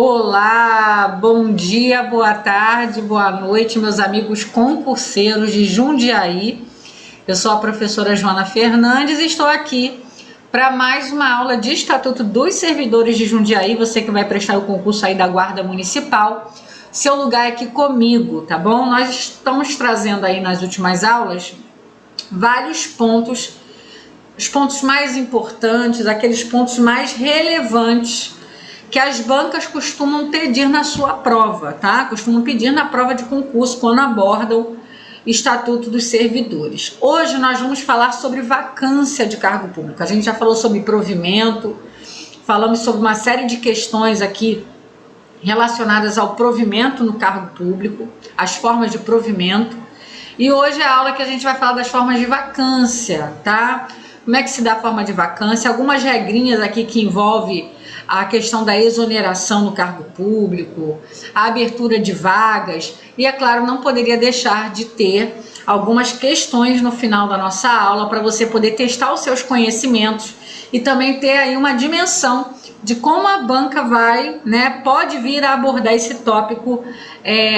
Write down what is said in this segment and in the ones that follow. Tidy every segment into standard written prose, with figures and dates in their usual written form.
Olá, bom dia, boa tarde, boa noite, meus amigos concurseiros de Jundiaí. Eu sou a professora Joana Fernandes e estou aqui para mais uma aula de Estatuto dos Servidores de Jundiaí. Você que vai prestar o concurso aí da Guarda Municipal, seu lugar é aqui comigo, tá bom? Nós estamos trazendo aí nas últimas aulas vários pontos, os pontos mais importantes, aqueles pontos mais relevantes que as bancas costumam pedir na sua prova, tá? Costumam pedir na prova de concurso quando abordam Estatuto dos Servidores. Hoje nós vamos falar sobre vacância de cargo público. A gente já falou sobre provimento, falamos sobre uma série de questões aqui relacionadas ao provimento no cargo público, as formas de provimento. E hoje é a aula que a gente vai falar das formas de vacância, tá? Como é que se dá a forma de vacância? Algumas regrinhas aqui que envolvem a questão da exoneração no cargo público, a abertura de vagas e, é claro, não poderia deixar de ter algumas questões no final da nossa aula para você poder testar os seus conhecimentos e também ter aí uma dimensão de como a banca vai, né, pode vir a abordar esse tópico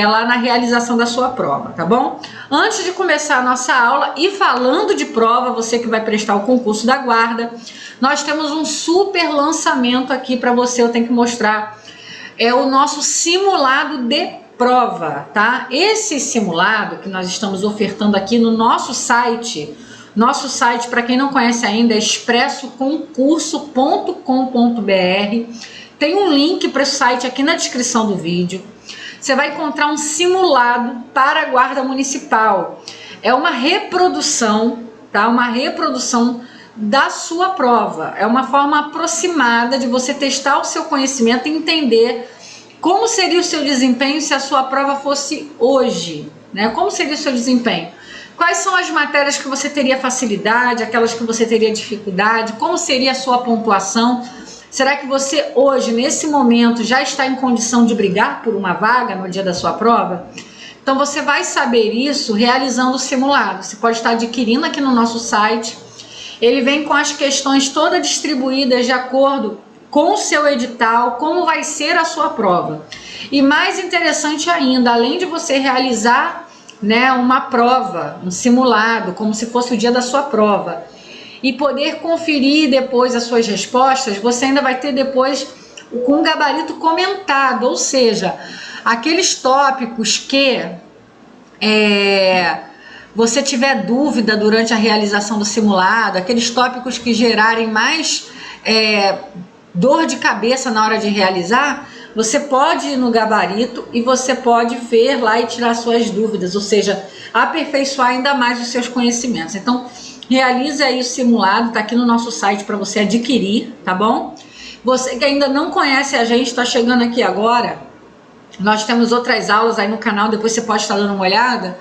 lá na realização da sua prova, tá bom? Antes de começar a nossa aula e falando de prova, você que vai prestar o concurso da guarda, nós temos um super lançamento aqui para você. Eu tenho que mostrar o nosso simulado de prova, tá? Esse simulado que nós estamos ofertando aqui no nosso site, para quem não conhece ainda, é expressoconcurso.com.br. Tem um link para o site aqui na descrição do vídeo. Você vai encontrar um simulado para a Guarda Municipal. É uma reprodução, tá? Uma reprodução da sua prova. É uma forma aproximada de você testar o seu conhecimento e entender como seria o seu desempenho se a sua prova fosse hoje, né? Como seria o seu desempenho? Quais são as matérias que você teria facilidade, aquelas que você teria dificuldade? Como seria a sua pontuação? Será que você hoje, nesse momento, já está em condição de brigar por uma vaga no dia da sua prova? Então você vai saber isso realizando o simulado. Você pode estar adquirindo aqui no nosso site. Ele vem com as questões todas distribuídas de acordo com o seu edital, como vai ser a sua prova. E mais interessante ainda, além de você realizar, né, uma prova, um simulado, como se fosse o dia da sua prova, e poder conferir depois as suas respostas, você ainda vai ter depois com um gabarito comentado, ou seja, aqueles tópicos que você tiver dúvida durante a realização do simulado, aqueles tópicos que gerarem mais dor de cabeça na hora de realizar, você pode ir no gabarito e você pode ver lá e tirar suas dúvidas, ou seja, aperfeiçoar ainda mais os seus conhecimentos. Então, realize aí o simulado, tá aqui no nosso site para você adquirir, tá bom? Você que ainda não conhece a gente, está chegando aqui agora, nós temos outras aulas aí no canal, depois você pode estar dando uma olhada.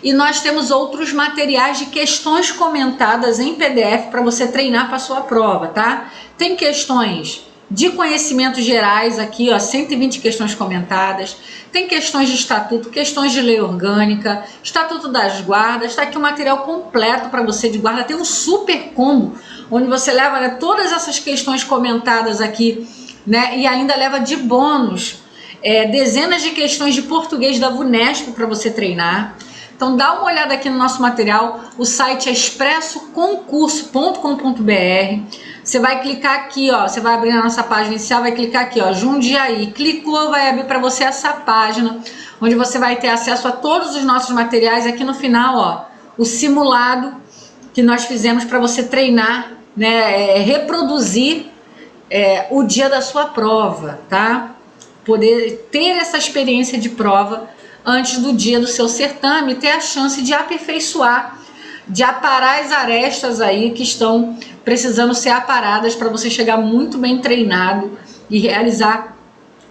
E nós temos outros materiais de questões comentadas em PDF para você treinar para a sua prova, tá? Tem questões de conhecimentos gerais aqui, ó, 120 questões comentadas. Tem questões de estatuto, questões de lei orgânica, estatuto das guardas. Está aqui o material completo para você de guarda. Tem um super combo, onde você leva, né, todas essas questões comentadas aqui, né, e ainda leva de bônus dezenas de questões de português da VUNESP para você treinar. Então dá uma olhada aqui no nosso material, o site é expressoconcurso.com.br. Você vai clicar aqui, ó, você vai abrir a nossa página inicial, vai clicar aqui, ó, Jundiaí. Clicou, vai abrir para você essa página, onde você vai ter acesso a todos os nossos materiais. Aqui no final, ó, o simulado que nós fizemos para você treinar, né, reproduzir o dia da sua prova, tá? Poder ter essa experiência de prova antes do dia do seu certame, ter a chance de aperfeiçoar, de aparar as arestas aí que estão precisando ser aparadas para você chegar muito bem treinado e realizar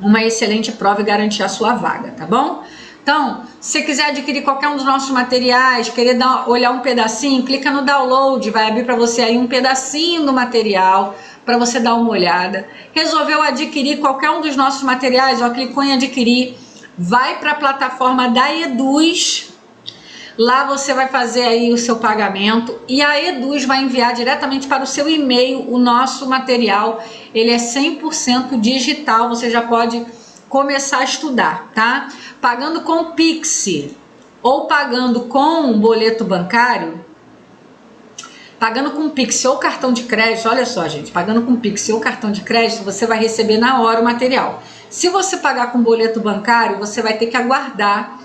uma excelente prova e garantir a sua vaga, tá bom? Então, se você quiser adquirir qualquer um dos nossos materiais, querer olhar um pedacinho, clica no download, vai abrir para você aí um pedacinho do material para você dar uma olhada. Resolveu adquirir qualquer um dos nossos materiais, ó, clicou em adquirir, vai para a plataforma da Eduz, lá você vai fazer aí o seu pagamento e a Eduz vai enviar diretamente para o seu e-mail o nosso material. Ele é 100% digital, você já pode começar a estudar, tá? Pagando com Pix ou pagando com um boleto bancário, pagando com Pix ou cartão de crédito, olha só, gente, pagando com Pix ou cartão de crédito, você vai receber na hora o material. Se você pagar com boleto bancário, você vai ter que aguardar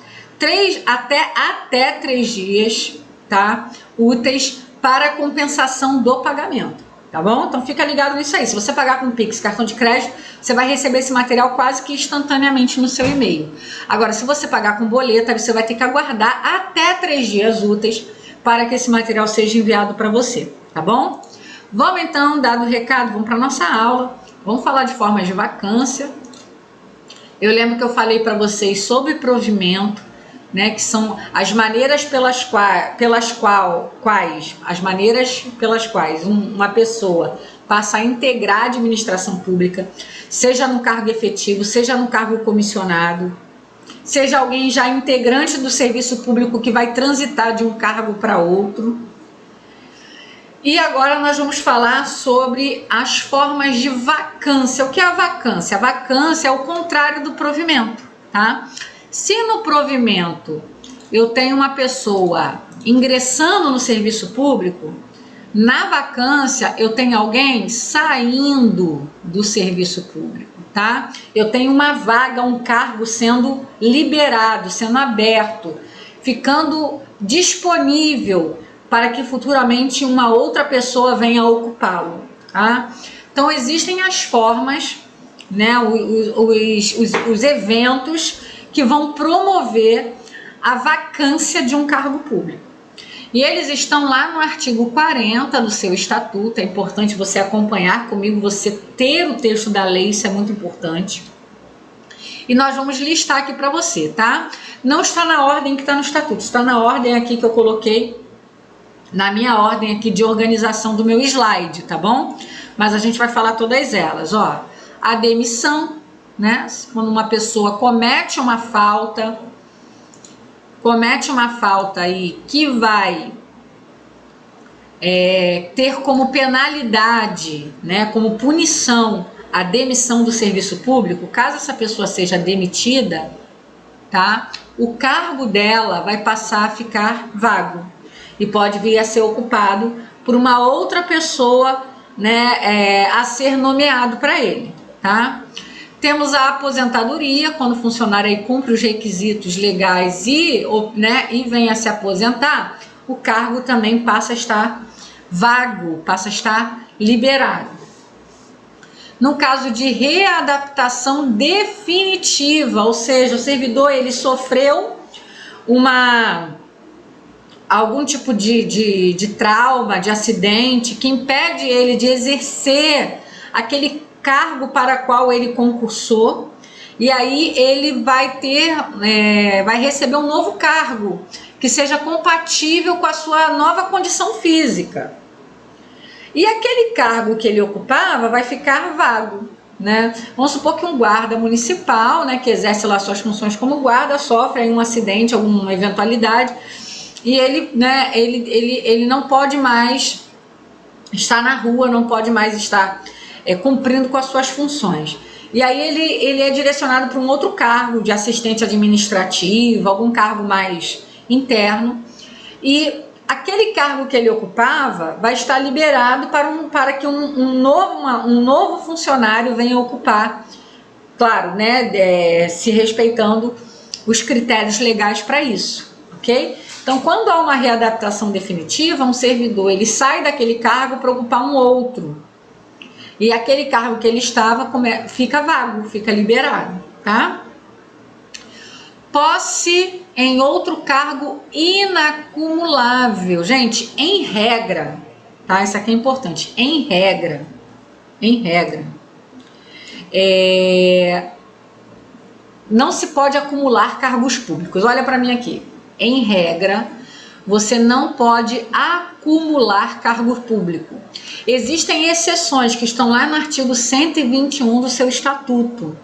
até 3 dias, tá? Úteis para a compensação do pagamento, tá bom? Então fica ligado nisso aí. Se você pagar com Pix, cartão de crédito, você vai receber esse material quase que instantaneamente no seu e-mail. Agora, se você pagar com boleto, você vai ter que aguardar até 3 dias úteis para que esse material seja enviado para você, tá bom? Vamos então, dado o recado, vamos para nossa aula. Vamos falar de formas de vacância. Eu lembro que eu falei para vocês sobre provimento, né, que são as maneiras pelas quais uma pessoa passa a integrar a administração pública, seja no cargo efetivo, seja no cargo comissionado, seja alguém já integrante do serviço público que vai transitar de um cargo para outro. E agora nós vamos falar sobre as formas de vacância. O que é a vacância? A vacância é o contrário do provimento, tá? Se no provimento eu tenho uma pessoa ingressando no serviço público, na vacância eu tenho alguém saindo do serviço público, tá? Eu tenho uma vaga, um cargo sendo liberado, sendo aberto, ficando disponível para que futuramente uma outra pessoa venha ocupá-lo, tá? Então existem as formas, né, os eventos que vão promover a vacância de um cargo público. E eles estão lá no artigo 40 do seu estatuto. É importante você acompanhar comigo, você ter o texto da lei, isso é muito importante. E nós vamos listar aqui para você, tá? Não está na ordem que está no estatuto, está na ordem aqui que eu coloquei, na minha ordem aqui de organização do meu slide, tá bom? Mas a gente vai falar todas elas, ó. A demissão, né? Quando uma pessoa comete uma falta aí que vai ter como penalidade, né, como punição, a demissão do serviço público. Caso essa pessoa seja demitida, tá? O cargo dela vai passar a ficar vago e pode vir a ser ocupado por uma outra pessoa, né, a ser nomeado para ele, tá? Temos a aposentadoria, quando o funcionário aí cumpre os requisitos legais e vem a se aposentar, o cargo também passa a estar vago, passa a estar liberado. No caso de readaptação definitiva, ou seja, o servidor ele sofreu algum tipo de trauma, de acidente, que impede ele de exercer aquele cargo para qual ele concursou, e aí ele vai receber um novo cargo que seja compatível com a sua nova condição física. E aquele cargo que ele ocupava vai ficar vago, né? Vamos supor que um guarda municipal, né, que exerce lá suas funções como guarda, sofre aí um acidente, alguma eventualidade, e ele não pode mais estar na rua, não pode mais estar cumprindo com as suas funções. E aí ele é direcionado para um outro cargo de assistente administrativo, algum cargo mais interno, e aquele cargo que ele ocupava vai estar liberado para que um novo funcionário venha ocupar, claro, né, se respeitando os critérios legais para isso, ok? Então, quando há uma readaptação definitiva, um servidor ele sai daquele cargo para ocupar um outro. E aquele cargo que ele estava fica vago, fica liberado, tá? Posse em outro cargo inacumulável. Gente, em regra, tá? Isso aqui é importante. Em regra, não se pode acumular cargos públicos. Olha para mim aqui. Em regra, você não pode acumular cargo público. Existem exceções que estão lá no artigo 121 do seu estatuto.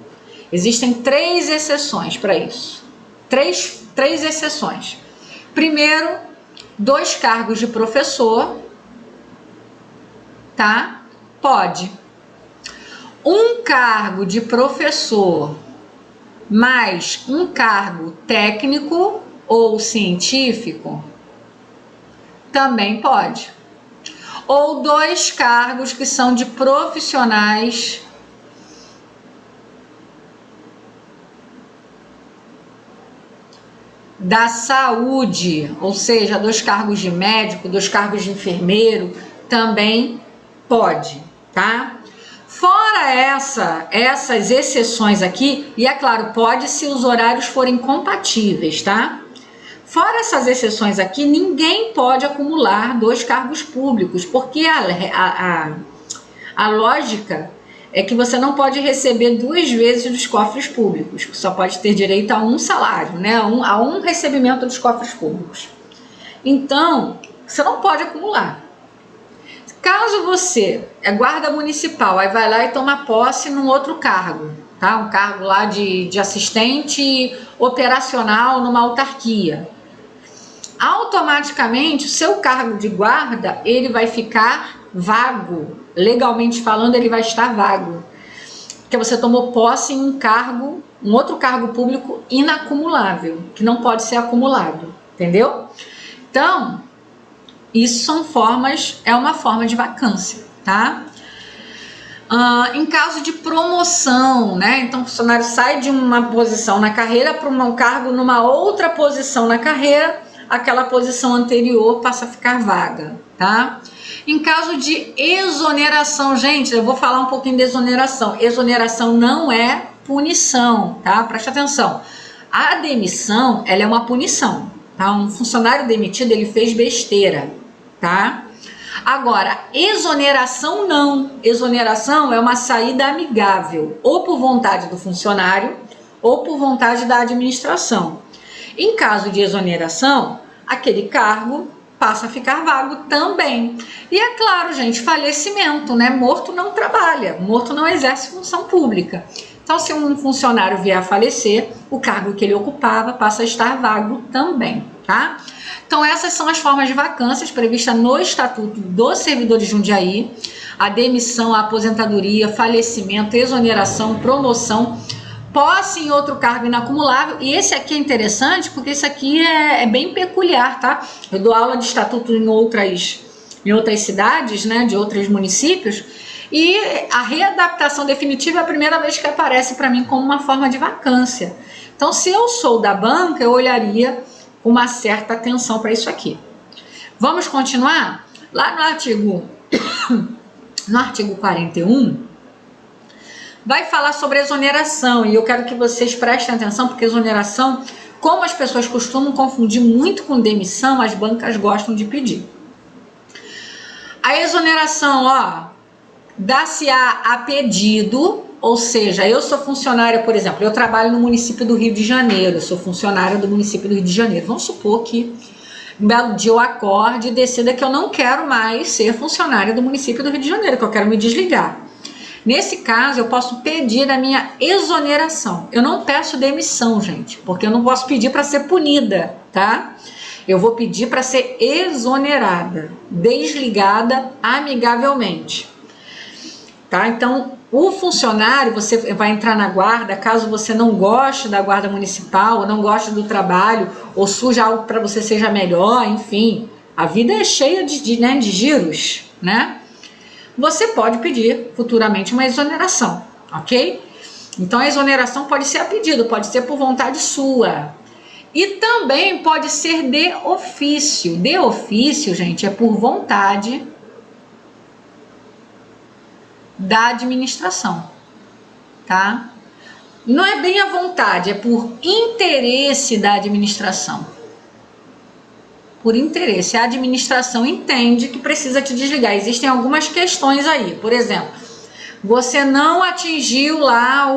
Existem 3 exceções para isso. Três exceções. Primeiro, 2 cargos de professor, tá? Pode. Um cargo de professor mais um cargo técnico ou científico, também pode. Ou 2 cargos que são de profissionais da saúde, ou seja, 2 cargos de médico, 2 cargos de enfermeiro, também pode, tá? Fora essas exceções aqui, e é claro, pode se os horários forem compatíveis, tá? Fora essas exceções aqui, ninguém pode acumular 2 cargos públicos, porque a lógica é que você não pode receber 2 vezes dos cofres públicos, só pode ter direito a um salário, né? A um recebimento dos cofres públicos. Então, você não pode acumular. Caso você é guarda municipal, aí vai lá e toma posse num outro cargo, tá? Um cargo lá de assistente operacional numa autarquia. Automaticamente, o seu cargo de guarda, ele vai ficar vago. Legalmente falando, ele vai estar vago. Porque você tomou posse em um outro cargo público inacumulável, que não pode ser acumulado, entendeu? Então, isso é uma forma de vacância, tá? Em caso de promoção, né? Então, o funcionário sai de uma posição na carreira para um cargo numa outra posição na carreira, aquela posição anterior passa a ficar vaga, tá? Em caso de exoneração, gente, eu vou falar um pouquinho de exoneração. Exoneração não é punição, tá? Preste atenção. A demissão, ela é uma punição, tá? Um funcionário demitido, ele fez besteira, tá? Agora, exoneração não. Exoneração é uma saída amigável, ou por vontade do funcionário, ou por vontade da administração. Em caso de exoneração, aquele cargo passa a ficar vago também. E é claro, gente, falecimento, né? Morto não trabalha, morto não exerce função pública. Então, se um funcionário vier a falecer, o cargo que ele ocupava passa a estar vago também, tá? Então, essas são as formas de vacâncias previstas no Estatuto do Servidor de Jundiaí: a demissão, a aposentadoria, falecimento, exoneração, promoção, posse em outro cargo inacumulável. E esse aqui é interessante porque esse aqui é bem peculiar, tá? Eu dou aula de estatuto em outras cidades, né, de outros municípios, e a readaptação definitiva é a primeira vez que aparece para mim como uma forma de vacância. Então, se eu sou da banca, eu olharia com uma certa atenção para isso aqui. Vamos continuar? Lá no artigo 41, vai falar sobre exoneração, e eu quero que vocês prestem atenção, porque exoneração, como as pessoas costumam confundir muito com demissão, as bancas gostam de pedir. A exoneração, dá-se-á a pedido, ou seja, eu sou funcionária, por exemplo, eu trabalho no município do Rio de Janeiro, eu sou funcionária do município do Rio de Janeiro. Vamos supor que um belo dia eu acorde e decida que eu não quero mais ser funcionária do município do Rio de Janeiro, que eu quero me desligar. Nesse caso, eu posso pedir a minha exoneração. Eu não peço demissão, gente, porque eu não posso pedir para ser punida, tá? Eu vou pedir para ser exonerada, desligada amigavelmente, tá? Então, o funcionário, você vai entrar na guarda, caso você não goste da guarda municipal, ou não goste do trabalho, ou surja algo para você seja melhor, enfim, a vida é cheia de giros, né? Você pode pedir futuramente uma exoneração, ok? Então, a exoneração pode ser a pedido, pode ser por vontade sua. E também pode ser de ofício. De ofício, gente, é por vontade da administração, tá? Não é bem à vontade, é por interesse da administração. Por interesse, a administração entende que precisa te desligar. Existem algumas questões aí, por exemplo, você não atingiu lá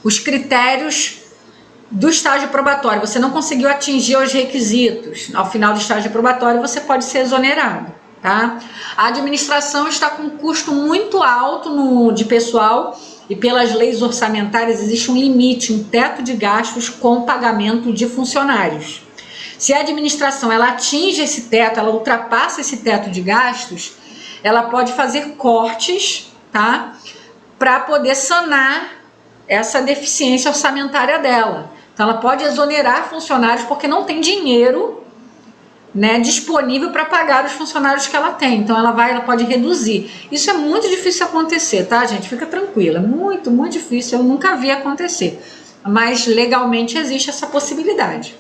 os critérios do estágio probatório, você não conseguiu atingir os requisitos. Ao final do estágio probatório, você pode ser exonerado, tá? A administração está com um custo muito alto de pessoal, e pelas leis orçamentárias existe um limite, um teto de gastos com pagamento de funcionários. Se a administração ela atinge esse teto, ela ultrapassa esse teto de gastos, ela pode fazer cortes, tá? Para poder sanar essa deficiência orçamentária dela. Então, ela pode exonerar funcionários porque não tem dinheiro, né, disponível para pagar os funcionários que ela tem. Então, ela pode reduzir. Isso é muito difícil acontecer, tá, gente? Fica tranquila. Muito, muito difícil. Eu nunca vi acontecer. Mas, legalmente, existe essa possibilidade.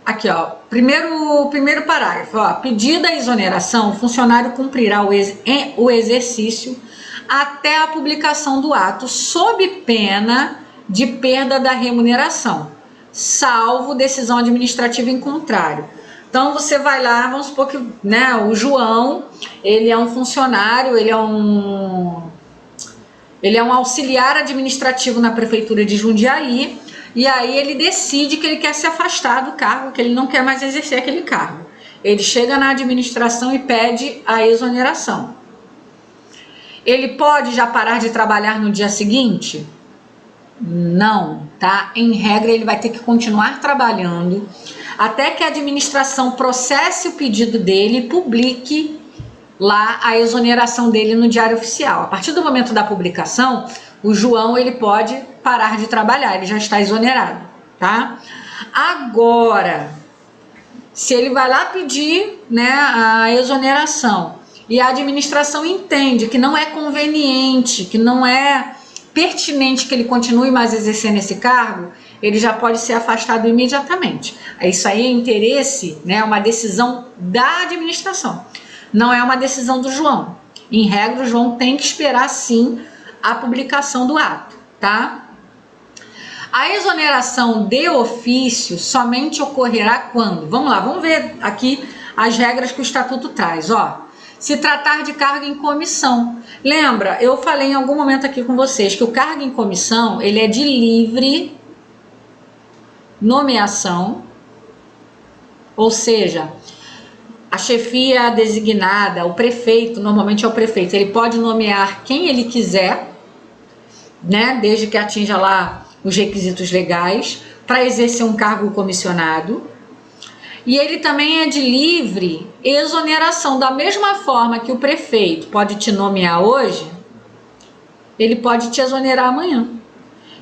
Aqui, ó, primeiro parágrafo, ó, pedida a exoneração, o funcionário cumprirá o exercício até a publicação do ato, sob pena de perda da remuneração, salvo decisão administrativa em contrário. Então, você vai lá, vamos supor que, né, o João, ele é um funcionário, ele é um auxiliar administrativo na prefeitura de Jundiaí, e aí ele decide que ele quer se afastar do cargo, que ele não quer mais exercer aquele cargo. Ele chega na administração e pede a exoneração. Ele pode já parar de trabalhar no dia seguinte? Não, tá? Em regra, ele vai ter que continuar trabalhando até que a administração processe o pedido dele e publique lá a exoneração dele no Diário Oficial. A partir do momento da publicação, o João, ele pode parar de trabalhar, ele já está exonerado, tá? Agora, se ele vai lá pedir, né, a exoneração e a administração entende que não é conveniente, que não é pertinente que ele continue mais exercendo esse cargo, ele já pode ser afastado imediatamente. Isso aí é interesse, né, uma decisão da administração, não é uma decisão do João. Em regra, o João tem que esperar, sim, a publicação do ato, tá? A exoneração de ofício somente ocorrerá quando? Vamos lá, vamos ver aqui as regras que o Estatuto traz, ó. Se tratar de cargo em comissão. Lembra, eu falei em algum momento aqui com vocês que o cargo em comissão, ele é de livre nomeação, ou seja, a chefia designada, o prefeito, normalmente é o prefeito, ele pode nomear quem ele quiser, né, desde que atinja lá os requisitos legais, para exercer um cargo comissionado. E ele também é de livre exoneração, da mesma forma que o prefeito pode te nomear hoje, ele pode te exonerar amanhã.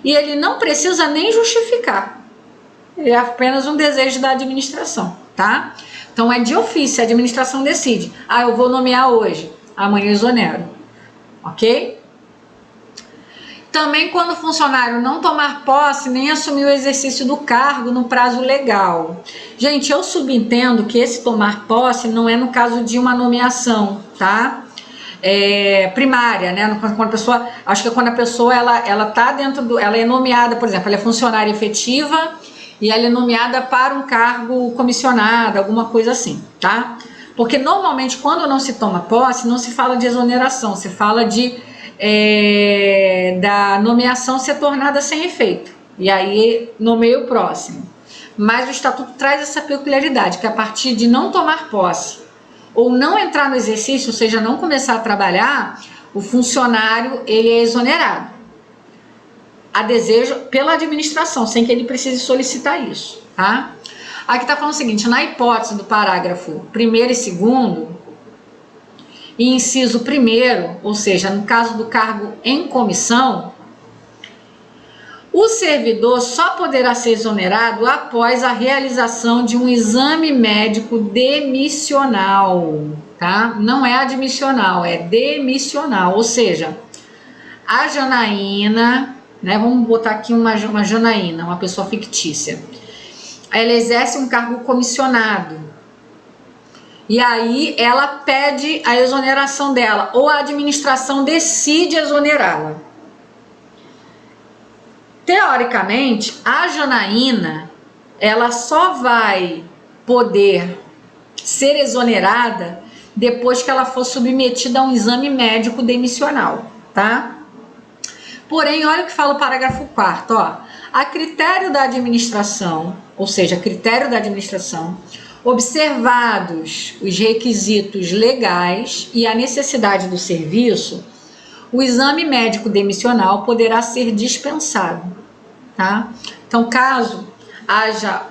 E ele não precisa nem justificar. Ele é apenas um desejo da administração, tá? Então é de ofício, a administração decide. Ah, eu vou nomear hoje, amanhã eu exonero. Ok? Também quando o funcionário não tomar posse nem assumir o exercício do cargo no prazo legal. Gente, eu subentendo que esse tomar posse não é no caso de uma nomeação, tá? Primária, né? Quando a pessoa, acho que é quando a pessoa ela tá dentro do, ela é nomeada, por exemplo, ela é funcionária efetiva e ela é nomeada para um cargo comissionado, alguma coisa assim, tá? Porque normalmente quando não se toma posse, não se fala de exoneração, se fala de da nomeação ser tornada sem efeito, e aí nomeia o próximo. Mas o Estatuto traz essa peculiaridade, que a partir de não tomar posse ou não entrar no exercício, ou seja, não começar a trabalhar, o funcionário ele é exonerado a desejo pela administração, sem que ele precise solicitar isso, tá? Aqui está falando o seguinte: na hipótese do parágrafo 1º e 2º, e inciso 1º, ou seja, no caso do cargo em comissão, o servidor só poderá ser exonerado após a realização de um exame médico demissional, tá? Não é admissional, é demissional, ou seja, a Janaína, né, vamos botar aqui uma Janaína, uma pessoa fictícia, ela exerce um cargo comissionado, e aí ela pede a exoneração dela, ou a administração decide exonerá-la. Teoricamente, a Janaína, ela só vai poder ser exonerada depois que ela for submetida a um exame médico demissional, tá? Porém, olha o que fala o parágrafo 4º, ó. A critério da administração, ou seja, a critério da administração, observados os requisitos legais e a necessidade do serviço, o exame médico demissional poderá ser dispensado, tá? Então, caso haja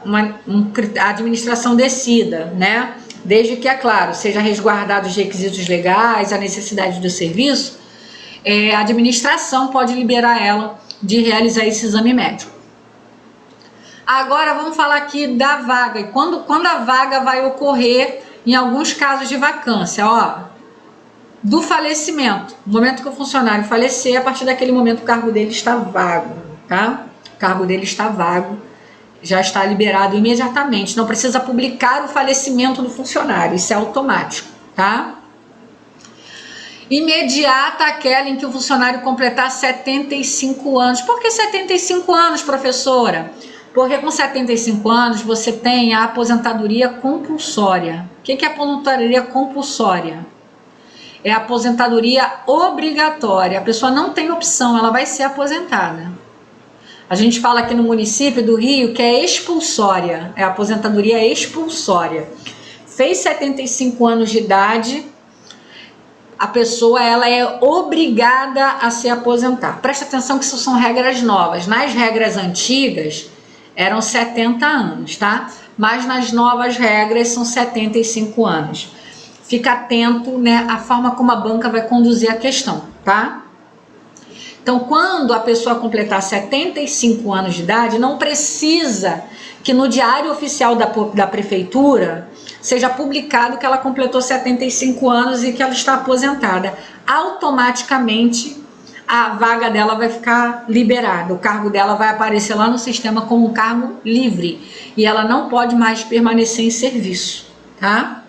a administração decida, né, desde que, é claro, seja resguardados os requisitos legais, a necessidade do serviço, a administração pode liberar ela de realizar esse exame médico. Agora vamos falar aqui da vaga, e quando a vaga vai ocorrer em alguns casos de vacância, ó, do falecimento. No momento que o funcionário falecer, a partir daquele momento o cargo dele está vago, tá? O cargo dele está vago, já está liberado imediatamente. Não precisa publicar o falecimento do funcionário, isso é automático, tá? Imediata aquela em que o funcionário completar 75 anos. Por que 75 anos, professora? Porque com 75 anos você tem a aposentadoria compulsória. O que é aposentadoria compulsória? É a aposentadoria obrigatória. A pessoa não tem opção, ela vai ser aposentada. A gente fala aqui no município do Rio que é expulsória, é a aposentadoria expulsória. Fez 75 anos de idade, a pessoa ela é obrigada a se aposentar. Presta atenção que isso são regras novas. Nas regras antigas eram 70 anos, tá? Mas nas novas regras são 75 anos. Fica atento, né, à forma como a banca vai conduzir a questão, tá? Então, quando a pessoa completar 75 anos de idade, não precisa que no Diário Oficial da Prefeitura seja publicado que ela completou 75 anos e que ela está aposentada. Automaticamente, a vaga dela vai ficar liberada, o cargo dela vai aparecer lá no sistema como um cargo livre e ela não pode mais permanecer em serviço, tá?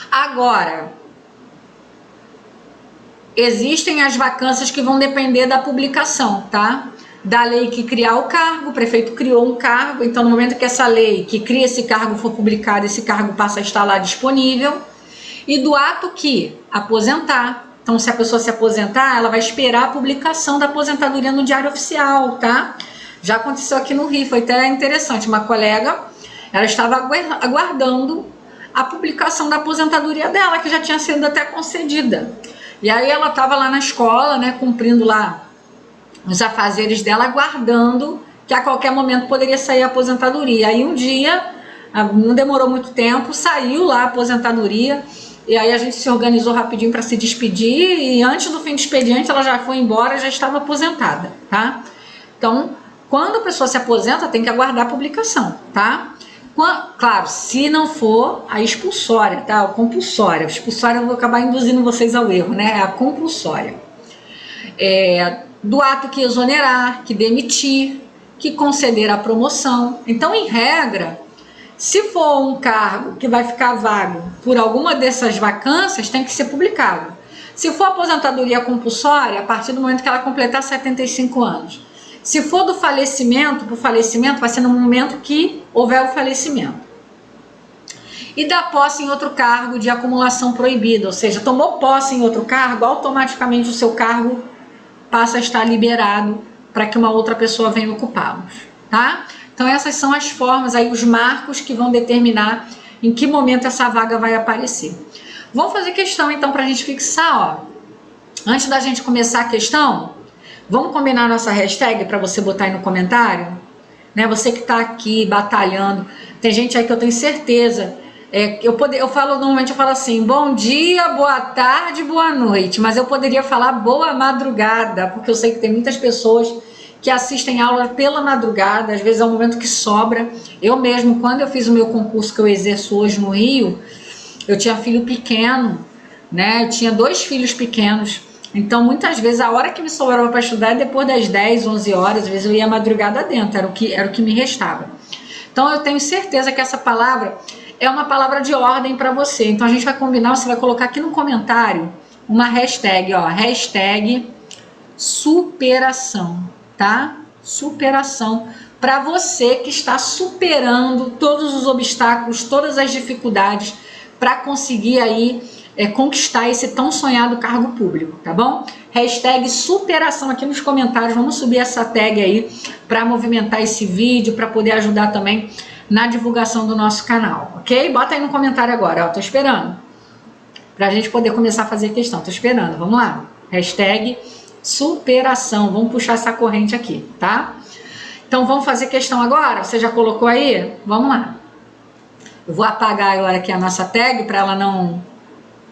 Agora, existem as vacâncias que vão depender da publicação, tá? Da lei que criar o cargo, o prefeito criou um cargo, então no momento que essa lei que cria esse cargo for publicada, esse cargo passa a estar lá disponível, e do ato que aposentar. Então, se a pessoa se aposentar, ela vai esperar a publicação da aposentadoria no Diário Oficial, tá? Já aconteceu aqui no Rio, foi até interessante, uma colega, ela estava aguardando a publicação da aposentadoria dela, que já tinha sido até concedida. E aí ela estava lá na escola, né, cumprindo lá os afazeres dela, aguardando que a qualquer momento poderia sair a aposentadoria. Aí um dia, não demorou muito tempo, saiu lá a aposentadoria, e aí a gente se organizou rapidinho para se despedir, e antes do fim do expediente ela já foi embora, já estava aposentada, tá? Então, quando a pessoa se aposenta, tem que aguardar a publicação, tá? Claro, se não for a expulsória, tá? A compulsória. A expulsória eu vou acabar induzindo vocês ao erro, né? É a compulsória. Do ato que exonerar, que demitir, que conceder a promoção. Então, em regra, se for um cargo que vai ficar vago por alguma dessas vacâncias, tem que ser publicado. Se for aposentadoria compulsória, a partir do momento que ela completar 75 anos. Se for do falecimento, para o falecimento vai ser no momento que houver o falecimento. E da posse em outro cargo de acumulação proibida, ou seja, tomou posse em outro cargo, automaticamente o seu cargo passa a estar liberado para que uma outra pessoa venha ocupá-lo, tá? Então essas são as formas, aí os marcos que vão determinar em que momento essa vaga vai aparecer. Vamos fazer questão então para a gente fixar, ó. Antes da gente começar a questão, vamos combinar nossa hashtag para você botar aí no comentário? Né? Você que está aqui batalhando, tem gente aí que eu tenho certeza, normalmente eu falo assim, bom dia, boa tarde, boa noite, mas eu poderia falar boa madrugada, porque eu sei que tem muitas pessoas que assistem aula pela madrugada, às vezes é um momento que sobra. Eu mesmo, quando eu fiz o meu concurso que eu exerço hoje no Rio, eu tinha filho pequeno, né? Eu tinha 2 filhos pequenos, então muitas vezes a hora que me sobrava para estudar é depois das 10, 11 horas, às vezes eu ia madrugada dentro, era o que me restava. Então eu tenho certeza que essa palavra é uma palavra de ordem para você, então a gente vai combinar, você vai colocar aqui no comentário uma hashtag, ó, hashtag superação, tá? Superação, para você que está superando todos os obstáculos, todas as dificuldades para conseguir aí conquistar esse tão sonhado cargo público, tá bom? Hashtag superação aqui nos comentários, vamos subir essa tag aí para movimentar esse vídeo, para poder ajudar também na divulgação do nosso canal, ok? Bota aí no comentário agora, ó, tô esperando, para a gente poder começar a fazer questão, tô esperando, vamos lá, hashtag superação, vamos puxar essa corrente aqui, tá? Então vamos fazer questão agora, você já colocou aí? Vamos lá. Eu vou apagar agora aqui a nossa tag para ela não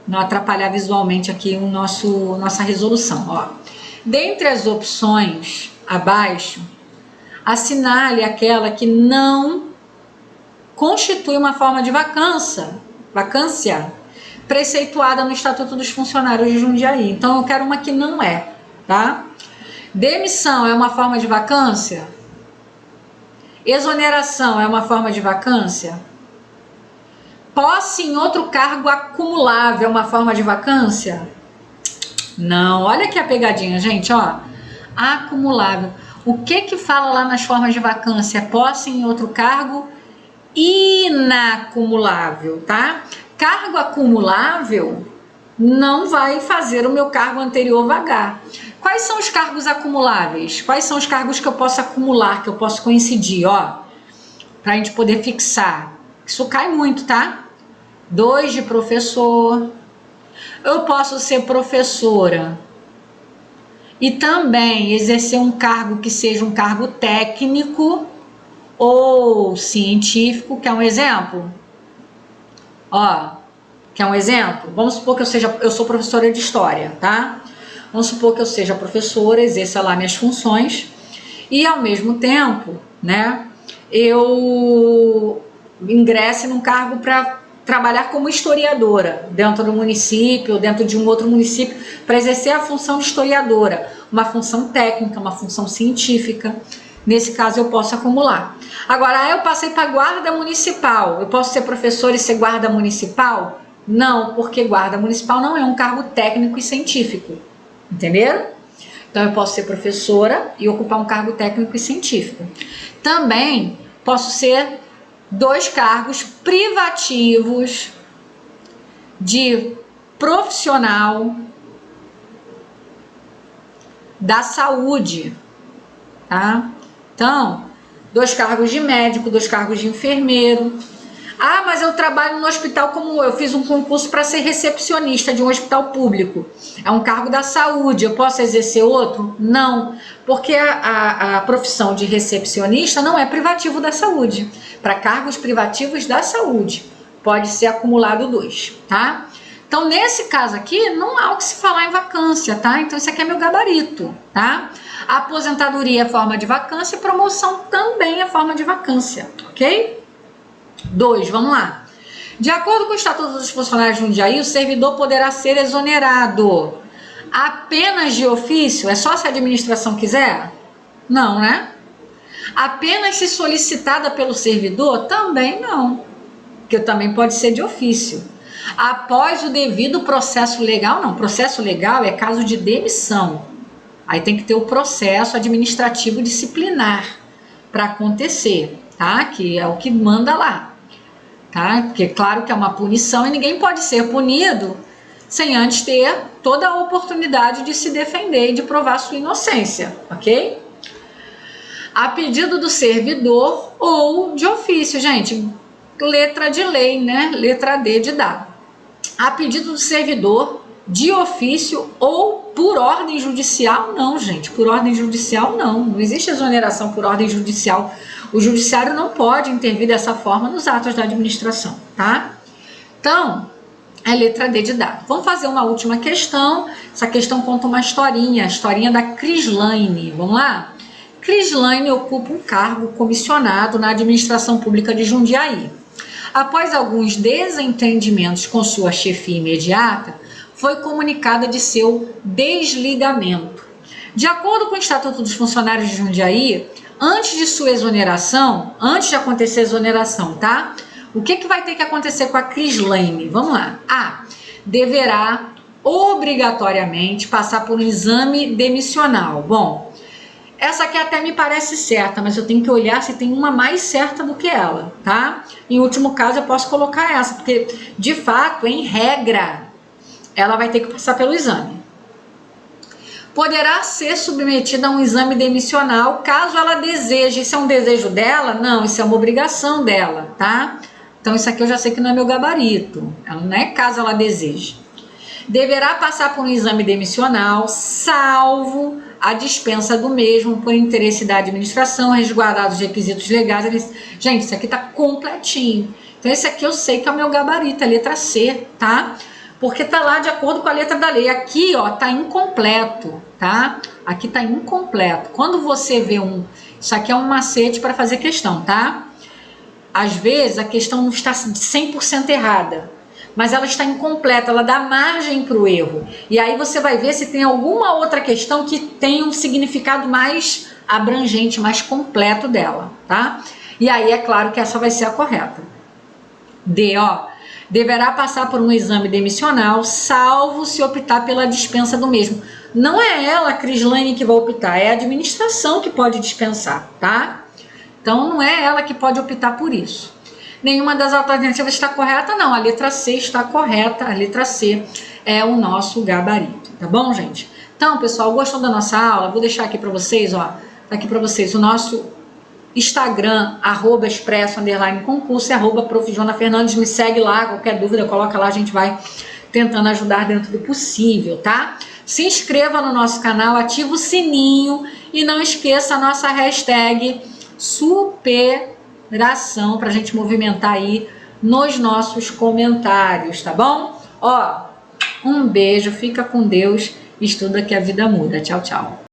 não atrapalhar visualmente aqui nossa resolução. Ó. Dentre as opções abaixo, assinale aquela que não constitui uma forma de vacância preceituada no Estatuto dos Funcionários de Jundiaí. Então, eu quero uma que não é, tá? Demissão é uma forma de vacância? Exoneração é uma forma de vacância? Posse em outro cargo acumulável é uma forma de vacância? Não. Olha aqui a pegadinha, gente, ó. Acumulável. O que fala lá nas formas de vacância? Posse em outro cargo inacumulável, tá? Cargo acumulável não vai fazer o meu cargo anterior vagar. Quais são os cargos acumuláveis? Quais são os cargos que eu posso acumular, que eu posso coincidir, ó? Pra gente poder fixar. Isso cai muito, tá? 2 de professor. Eu posso ser professora e também exercer um cargo que seja um cargo técnico ou científico, que é um exemplo. Ó, quer um exemplo? Vamos supor que eu sou professora de história, tá? Vamos supor que eu seja professora, exerça lá minhas funções e ao mesmo tempo, né, eu ingresse num cargo para trabalhar como historiadora dentro do município, ou dentro de um outro município, para exercer a função de historiadora, uma função técnica, uma função científica. Nesse caso, eu posso acumular. Agora, eu passei para guarda municipal. Eu posso ser professora e ser guarda municipal? Não, porque guarda municipal não é um cargo técnico e científico. Entenderam? Então, eu posso ser professora e ocupar um cargo técnico e científico. Também posso ser 2 cargos privativos de profissional da saúde, tá? Então, 2 cargos de médico, 2 cargos de enfermeiro. Ah, mas eu trabalho no hospital como eu fiz um concurso para ser recepcionista de um hospital público. É um cargo da saúde, eu posso exercer outro? Não, porque a profissão de recepcionista não é privativo da saúde. Para cargos privativos da saúde, pode ser acumulado 2, tá? Então, nesse caso aqui, não há o que se falar em vacância, tá? Então, isso aqui é meu gabarito, tá? Aposentadoria é forma de vacância, promoção também é forma de vacância, ok? 2, vamos lá. De acordo com o Estatuto dos Funcionários de Jundiaí, o servidor poderá ser exonerado apenas de ofício? É só se a administração quiser? Não, né? Apenas se solicitada pelo servidor? Também não, porque também pode ser de ofício. Após o devido processo legal? Não, processo legal é caso de demissão. Aí tem que ter o processo administrativo disciplinar para acontecer, tá? Que é o que manda lá, tá? Porque claro que é uma punição e ninguém pode ser punido sem antes ter toda a oportunidade de se defender e de provar sua inocência, ok? A pedido do servidor ou de ofício, gente, letra de lei, né? Letra D de dado. A pedido do servidor, de ofício ou por ordem judicial? Não, gente, por ordem judicial não existe exoneração por ordem judicial. O judiciário não pode intervir dessa forma nos atos da administração, tá? Então, é letra D de dado. Vamos fazer uma última questão. Essa questão conta uma historinha, a historinha da Crislaine. Vamos lá? Crislaine ocupa um cargo comissionado na administração pública de Jundiaí. Após alguns desentendimentos com sua chefia imediata, foi comunicada de seu desligamento. De acordo com o Estatuto dos Funcionários de Jundiaí, antes de sua exoneração, antes de acontecer a exoneração, tá? O que vai ter que acontecer com a Crislaine? Vamos lá. A. Deverá obrigatoriamente passar por um exame demissional. Bom, essa aqui até me parece certa, mas eu tenho que olhar se tem uma mais certa do que ela, tá? Em último caso, eu posso colocar essa, porque, de fato, em regra, ela vai ter que passar pelo exame. Poderá ser submetida a um exame demissional, caso ela deseje. Isso é um desejo dela? Não, isso é uma obrigação dela, tá? Então, isso aqui eu já sei que não é meu gabarito. Ela não é caso ela deseje. Deverá passar por um exame demissional, salvo a dispensa do mesmo por interesse da administração, resguardados os requisitos legais. Gente, isso aqui tá completinho. Então, esse aqui eu sei que é o meu gabarito, a letra C, tá? porque tá lá de acordo com a letra da lei. Aqui, ó, tá incompleto, tá? Aqui tá incompleto. Quando você vê isso aqui é um macete para fazer questão, tá? Às vezes a questão não está 100% errada, mas ela está incompleta, ela dá margem para o erro. E aí você vai ver se tem alguma outra questão que tem um significado mais abrangente, mais completo dela, tá? E aí é claro que essa vai ser a correta. D, ó, deverá passar por um exame demissional, salvo se optar pela dispensa do mesmo. Não é ela, Crislane, que vai optar, é a administração que pode dispensar, tá? Então não é ela que pode optar por isso. Nenhuma das alternativas está correta, não. A letra C está correta, a letra C é o nosso gabarito, tá bom, gente? Então, pessoal, gostou da nossa aula? Vou deixar aqui para vocês, ó, tá aqui para vocês o nosso Instagram, @expresso_concurso, @prof. Joana Fernandes, me segue lá, qualquer dúvida, coloca lá, a gente vai tentando ajudar dentro do possível, tá? Se inscreva no nosso canal, ativa o sininho e não esqueça a nossa hashtag superação pra gente movimentar aí nos nossos comentários, tá bom? Ó, um beijo, fica com Deus, estuda que a vida muda. Tchau, tchau.